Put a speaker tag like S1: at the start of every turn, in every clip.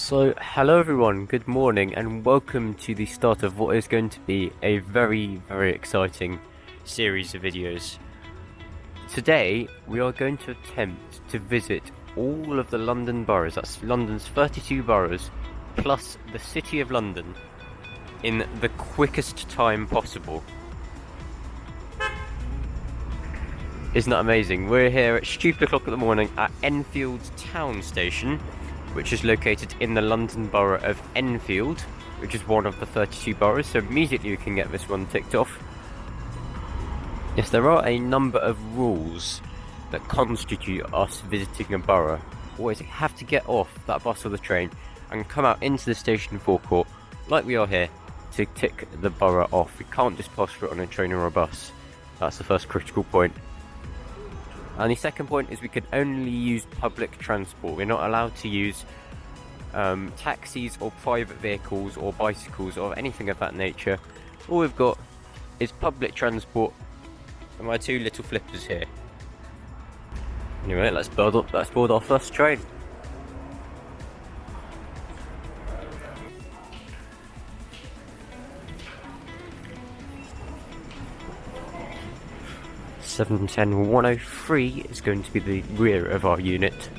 S1: So, hello everyone, good morning, and welcome to the start of what is going to be a very exciting series of videos. Today, we are going to attempt to visit all of the London boroughs, that's London's 32 boroughs, plus the City of London, in the quickest time possible. Isn't that amazing? We're here at stupid o'clock in the morning at Enfield Town Station, which is located in the London borough of Enfield, which is one of the 32 boroughs, so immediately we can get this one ticked off. Yes, there are a number of rules that constitute us visiting a borough. Always have to get off that bus or the train and come out into the station forecourt, like we are here, to tick the borough off. We can't just pass through it on a train or a bus. That's the first critical point. And the second point is we can only use public transport. We're not allowed to use taxis or private vehicles or bicycles or anything of that nature. All we've got is public transport and my two little flippers here. Anyway, let's board our first train. (710-103) is going to be the rear of our unit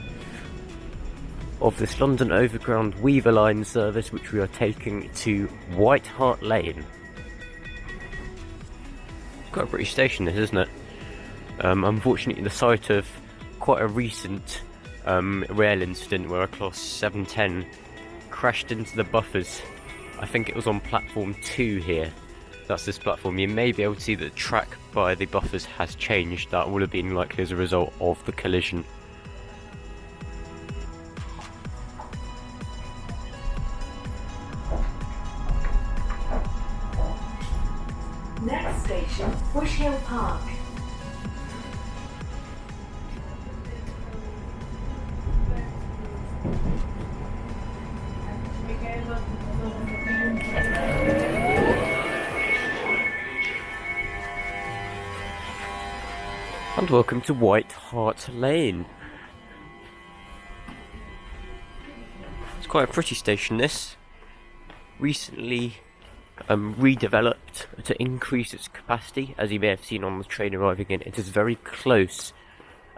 S1: of this London Overground Weaver Line service, which we are taking to White Hart Lane. Quite a pretty station this, isn't it? Unfortunately the site of quite a recent rail incident where a class 710 crashed into the buffers. I think it was on platform 2 here. That's this platform. You may be able to see that the track by the buffers has changed. That would have been likely as a result of the collision.
S2: Next station, Bush Hill Park.
S1: And welcome to White Hart Lane. It's quite a pretty station, this. Recently redeveloped to increase its capacity, as you may have seen on the train arriving in. It is very close,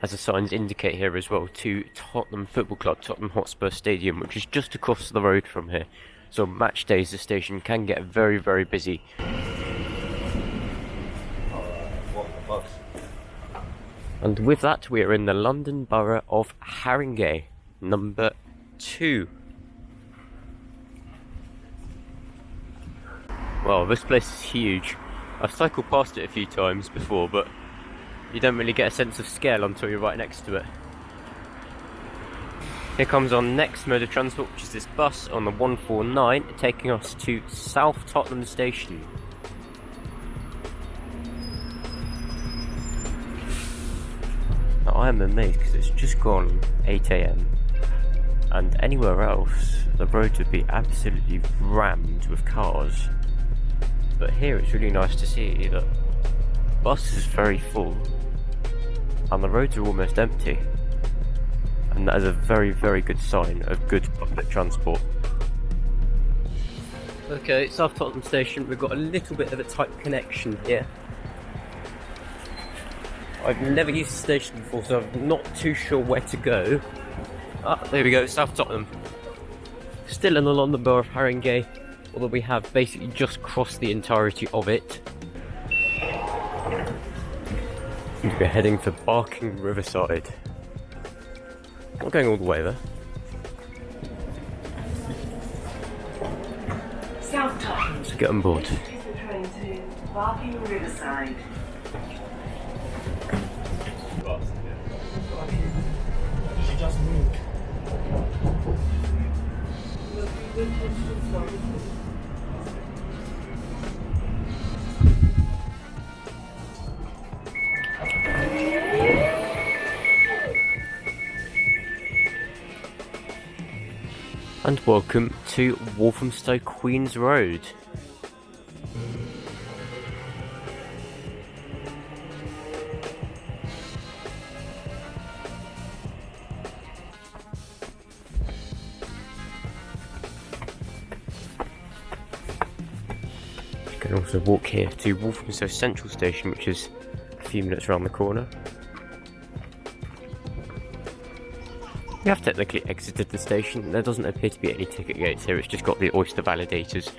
S1: as the signs indicate here as well, to Tottenham Football Club, Tottenham Hotspur Stadium, which is just across the road from here. So on match days the station can get very busy. And with that, we are in the London Borough of Haringey, number 2. Well, this place is huge. I've cycled past it a few times before, but you don't really get a sense of scale until you're right next to it. Here comes our next mode of transport, which is this bus on the 149, taking us to South Tottenham Station. I am amazed because it's just gone 8 AM, and anywhere else the roads would be absolutely rammed with cars, but here it's really nice to see that the bus is very full and the roads are almost empty, and that is a very good sign of good public transport. Okay, South Tottenham Station, we've got a little bit of a tight connection here. I've never used the station before, so I'm not too sure where to go. Ah, there we go, South Tottenham. Still in the London Borough of Haringey, although we have basically just crossed the entirety of it. And we're heading for Barking Riverside. Not going all the way there.
S2: South Tottenham.
S1: Let's get on board.
S2: This is the train to Barking Riverside.
S1: And welcome to Walthamstow Queen's Road. can also walk here to Waltham Central Station, which is a few minutes around the corner. We have technically exited the station. There doesn't appear to be any ticket gates here, it's just got the oyster validators.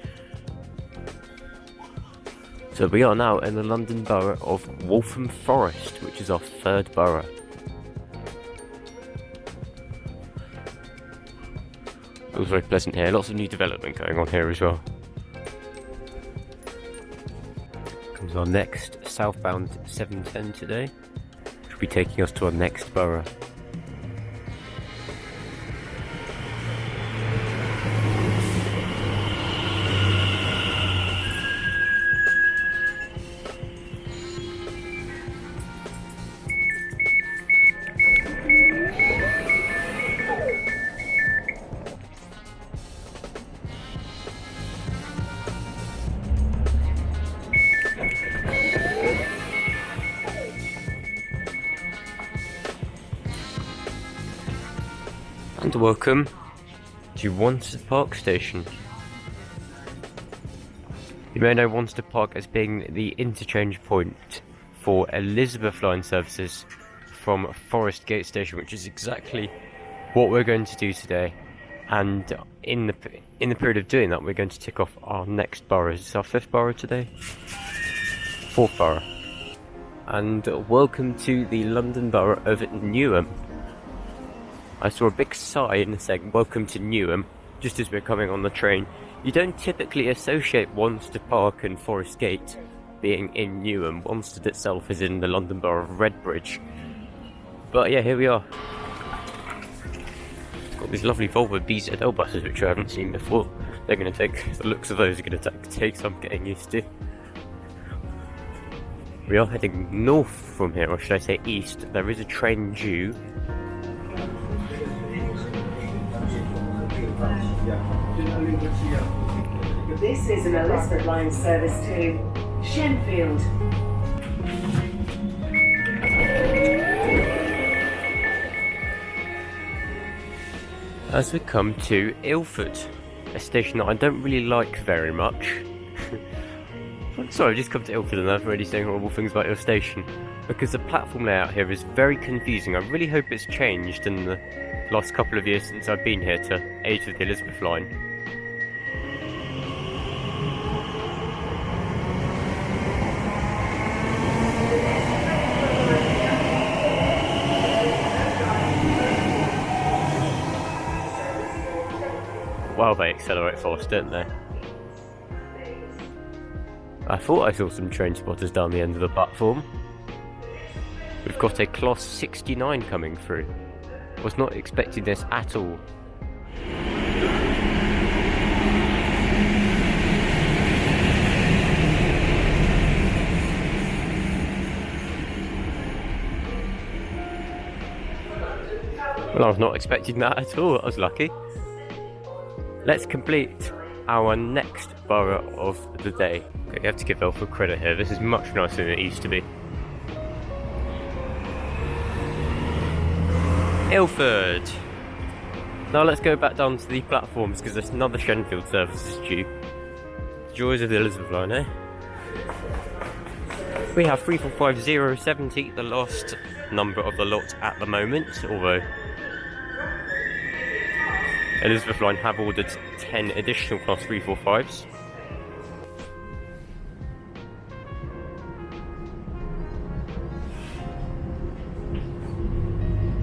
S1: So we are now in the London Borough of Waltham Forest, which is our third borough. Feels very pleasant here, lots of new development going on here as well. Comes our next southbound 710 today, which will be taking us to our next borough. And welcome to Wanstead Park Station. You may know Wanstead Park as being the interchange point for Elizabeth line services from Forest Gate Station, which is exactly what we're going to do today. And in the period of doing that, we're going to tick off our next borough. Is this our fifth borough today? Fourth borough. And welcome to the London Borough of Newham. I saw a big sign saying welcome to Newham just as we're coming on the train. You don't typically associate Wanstead Park and Forest Gate being in Newham. Wanstead itself is in the London Borough of Redbridge. But yeah, here we are. Got these lovely Volvo BZL buses which I haven't seen before. They're going to take, the looks of those are going to take some getting used to. We are heading north from here, or should I say east. There is a train due.
S2: This is an Elizabeth line service to Enfield.
S1: As we come to Ilford, a station that I don't really like very much. I'm sorry, I've just come to Ilford and I've already saying horrible things about your station. Because the platform layout here is very confusing. I really hope it's changed in the last couple of years since I've been here to age with the Elizabeth line. Wow, they accelerate fast, don't they? I thought I saw some train spotters down the end of the platform. We've got a Class 69 coming through. Was not expecting this at all. Well, I was not expecting that at all. I was lucky. Let's complete our next borough of the day. Okay, you have to give Ilford credit here. This is much nicer than it used to be. Ilford! Now let's go back down to the platforms because there's another Enfield service is due. Joys of the Elizabeth line, eh? We have 345070, the last number of the lot at the moment, although Elizabeth line have ordered 10 additional Class 345s.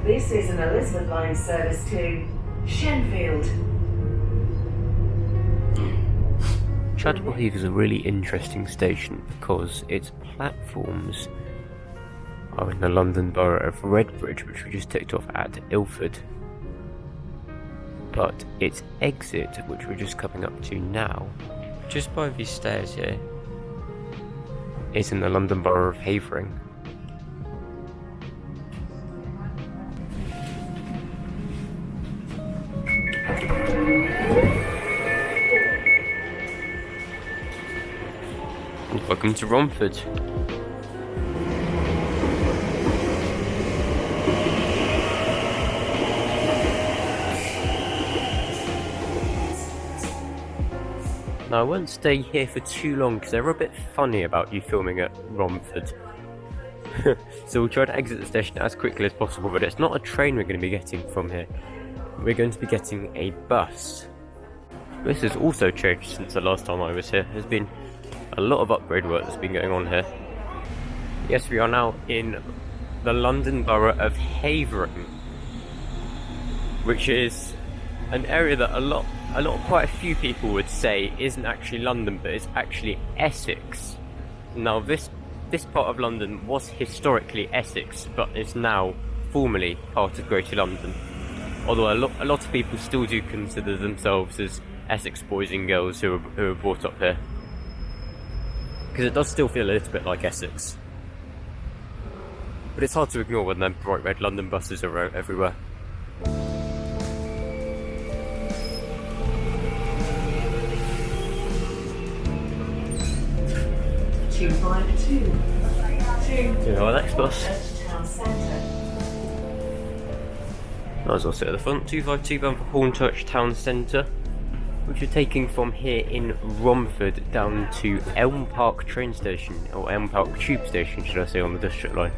S2: This is an Elizabeth line service to Enfield.
S1: Chadwell Heath is a really interesting station because its platforms are in the London Borough of Redbridge, which we just ticked off at Ilford. But its exit, which we're just coming up to now, just by these stairs here, is in the London Borough of Havering. And welcome to Romford. Now I won't stay here for too long because they're a bit funny about you filming at Romford. So we'll try to exit the station as quickly as possible, but it's not a train we're going to be getting from here. We're going to be getting a bus. This has also changed since the last time I was here. There's been a lot of upgrade work that's been going on here. Yes, we are now in the London Borough of Havering, which is an area that quite a few people would say isn't actually London, but it's actually Essex. Now this part of London was historically Essex, but is now formally part of Greater London. Although a lot of people still do consider themselves as Essex boys and girls who are brought up here, because it does still feel a little bit like Essex. But it's hard to ignore when them bright red London buses are everywhere. To our next bus. Might as well sit at the front. 252 bound for Hornchurch Town Centre, which we're taking from here in Romford down to Elm Park train station, or Elm Park tube station, should I say, on the district line.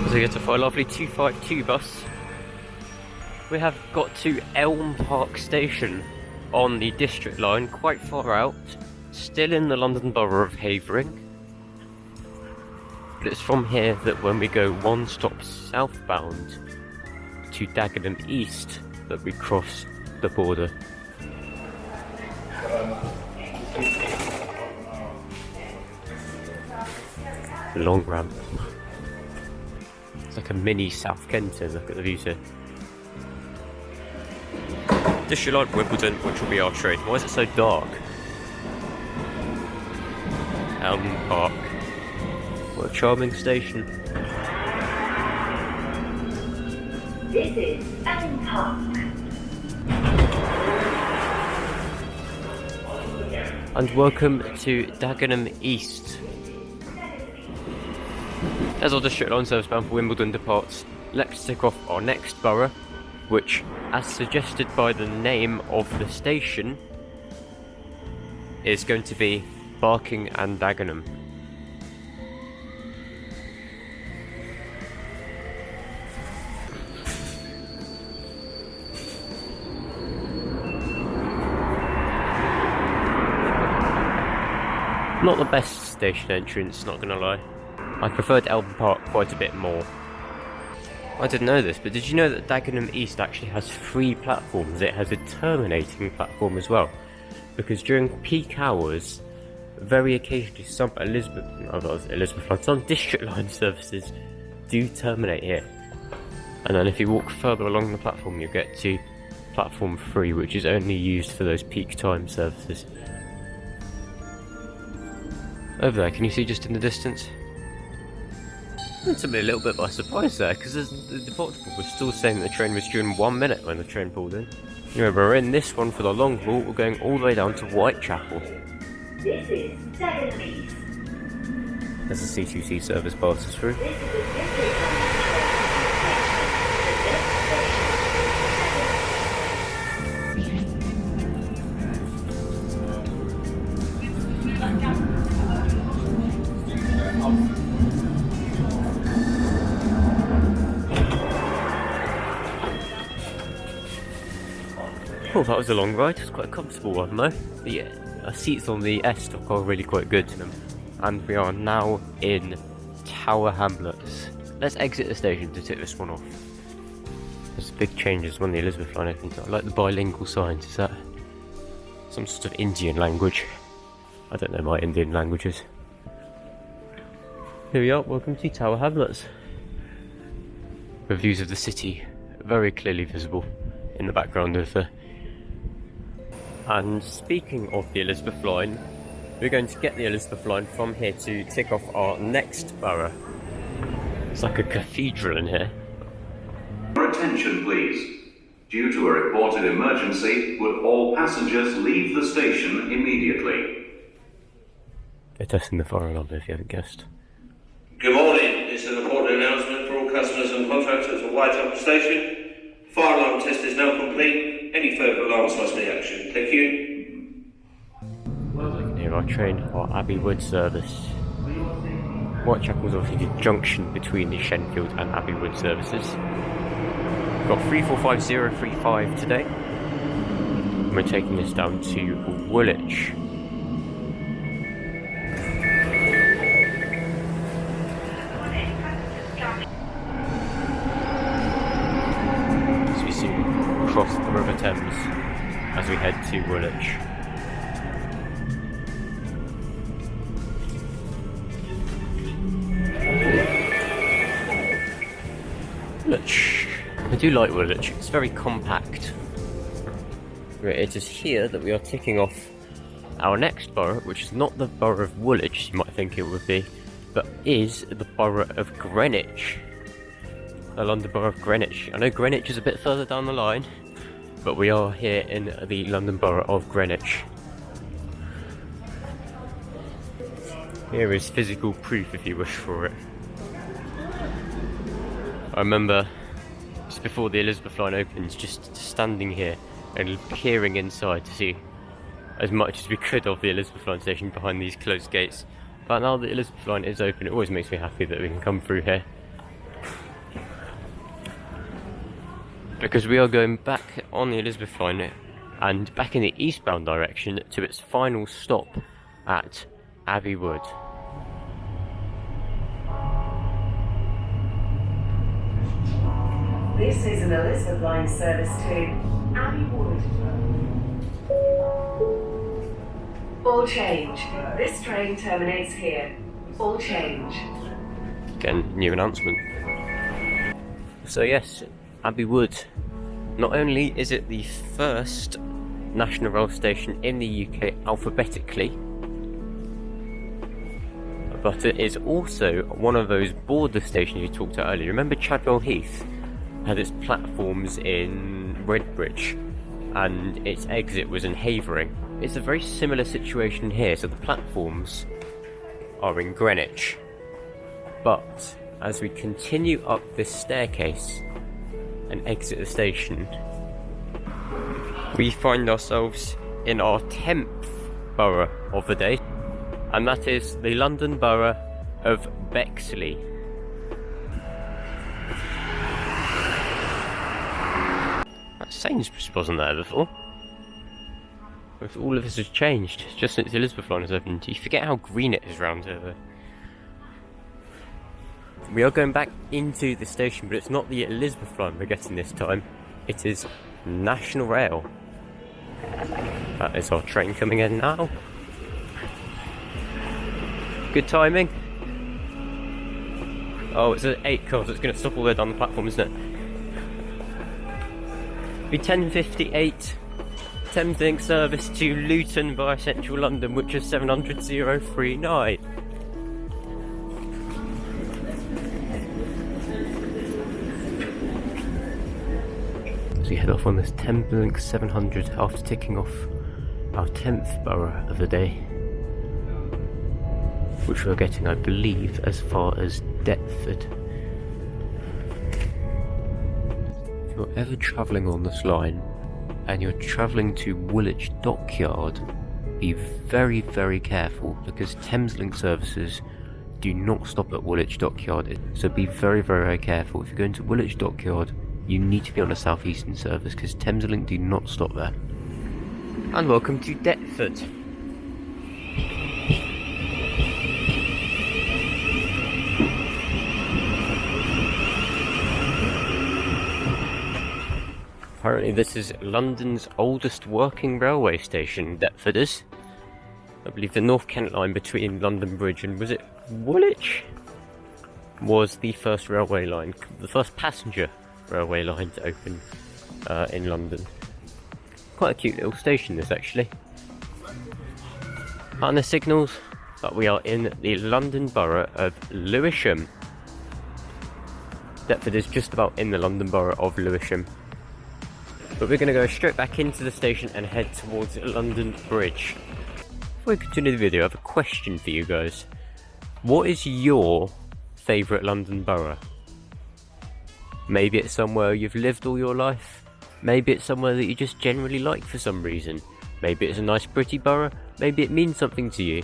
S1: So we get a lovely 252 bus. We have got to Elm Park Station on the district line, quite far out, still in the London Borough of Havering. But it's from here that when we go one stop southbound to Dagenham East that we cross the border. Long ramp. It's like a mini South Kenton, look at the views here. District line Wimbledon, which will be our train. Why is it so dark? Elm Park. What a charming station.
S2: This is Elm Park.
S1: And welcome to Dagenham East. As our district line service bound for Wimbledon departs, let's tick off our next borough, which, as suggested by the name of the station, is going to be Barking and Dagenham. Not the best station entrance, not gonna lie. I preferred Elm Park quite a bit more. I didn't know this, but did you know that Dagenham East actually has 3 platforms? It has a terminating platform as well. Because during peak hours, very occasionally some some district line services do terminate here. And then if you walk further along the platform, you get to platform 3, which is only used for those peak time services. Over there, can you see just in the distance? It took me a little bit by surprise there, because the departure board was still saying the train was due in 1 minute when the train pulled in. Anyway, we're in this one for the long haul. We're going all the way down to Whitechapel.
S2: This is Dagenham East.
S1: As the C2C service passes through. Oh, that was a long ride. It was quite a comfortable one though. The seats on the S stock are really quite good. And we are now in Tower Hamlets. Let's exit the station to tick this one off. There's big changes when the Elizabeth line opens. I like the bilingual signs. Is that some sort of Indian language? I don't know my Indian languages. Here we are. Welcome to Tower Hamlets. With views of the city very clearly visible in the background of the. And speaking of the Elizabeth line, we're going to get the Elizabeth line from here to tick off our next borough. It's like a cathedral in here.
S3: Your attention, please. Due to a reported emergency, would all passengers leave the station immediately?
S1: They're testing the fire alarm if you haven't guessed.
S4: Good morning. This is an important announcement for all customers and contractors at Whitechapel Station. Fire alarm test is now complete. Any further alarms must be action. Thank you.
S1: Near our train, our Abbey Wood service. Whitechapel is obviously the junction between the Shenfield and Abbey Wood services. We've got 345035 today. And we're taking this down to Woolwich. As we soon cross the River Thames as we head to Woolwich. Woolwich. I do like Woolwich, it's very compact. It is here that we are ticking off our next borough, which is not the borough of Woolwich, you might think it would be, but is the borough of Greenwich. The London borough of Greenwich. I know Greenwich is a bit further down the line, but we are here in the London borough of Greenwich. Here is physical proof if you wish for it. I remember just before the Elizabeth line opens, just standing here and peering inside to see as much as we could of the Elizabeth line station behind these closed gates. But now the Elizabeth line is open, it always makes me happy that we can come through here. Because we are going back on the Elizabeth line and back in the eastbound direction to its final stop at Abbey Wood.
S2: This is an Elizabeth line service to Abbey Wood. All change. This train terminates here. All change.
S1: Again, new announcement. So yes, Abbey Wood. Not only is it the first national rail station in the UK alphabetically, but it is also one of those border stations you talked about earlier. Remember Chadwell Heath had its platforms in Redbridge and its exit was in Havering. It's a very similar situation here, so the platforms are in Greenwich. But as we continue up this staircase and exit the station, we find ourselves in our 10th borough of the day, and that is the London borough of Bexley. That Sainsbury's wasn't there before. All of this has changed just since the Elizabeth line has opened. You forget how green it is round here though. We are going back into the station, but it's not the Elizabeth line we're getting this time. It is National Rail. That is our train coming in now. Good timing. Oh, it's at 8 cars, it's going to stop all the way down the platform, isn't it? Be 10:58. Thameslink service to Luton via central London, which is 700,039. As we head off on this Thameslink 700 after ticking off our 10th borough of the day, which we're getting, I believe, as far as Deptford. If you're ever travelling on this line and you're travelling to Woolwich Dockyard, be very, very careful because Thameslink services do not stop at Woolwich Dockyard. So be very, very careful. If you're going to Woolwich Dockyard, you need to be on a southeastern service because Thameslink do not stop there. And welcome to Deptford. Apparently this is London's oldest working railway station, Deptford is. I believe the North Kent line between London Bridge and, was it Woolwich? Was the first railway line, the first passenger railway line to open in London. Quite a cute little station this actually. And the signals that we are in the London borough of Lewisham. Deptford is just about in the London borough of Lewisham. But we're going to go straight back into the station and head towards London Bridge. Before we continue the video, I have a question for you guys. What is your favourite London borough? Maybe it's somewhere you've lived all your life. Maybe it's somewhere that you just generally like for some reason. Maybe it's a nice pretty borough. Maybe it means something to you.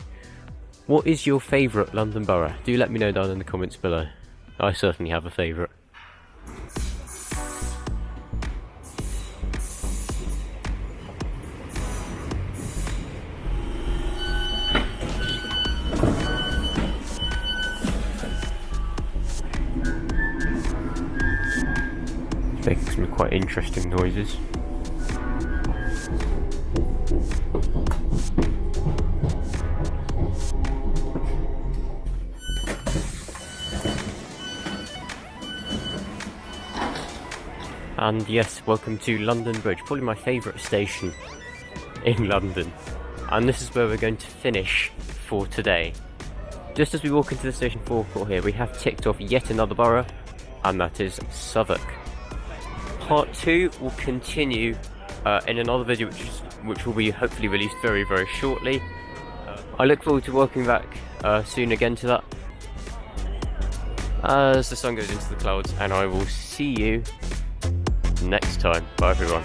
S1: What is your favourite London borough? Do let me know down in the comments below. I certainly have a favourite. Making some quite interesting noises. And yes, welcome to London Bridge, probably my favourite station in London. And this is where we're going to finish for today. Just as we walk into the station forecourt here, we have ticked off yet another borough, and that is Southwark. Part 2 will continue in another video which will be hopefully released very, very shortly. I look forward to working back soon again to that as the sun goes into the clouds, and I will see you next time. Bye everyone.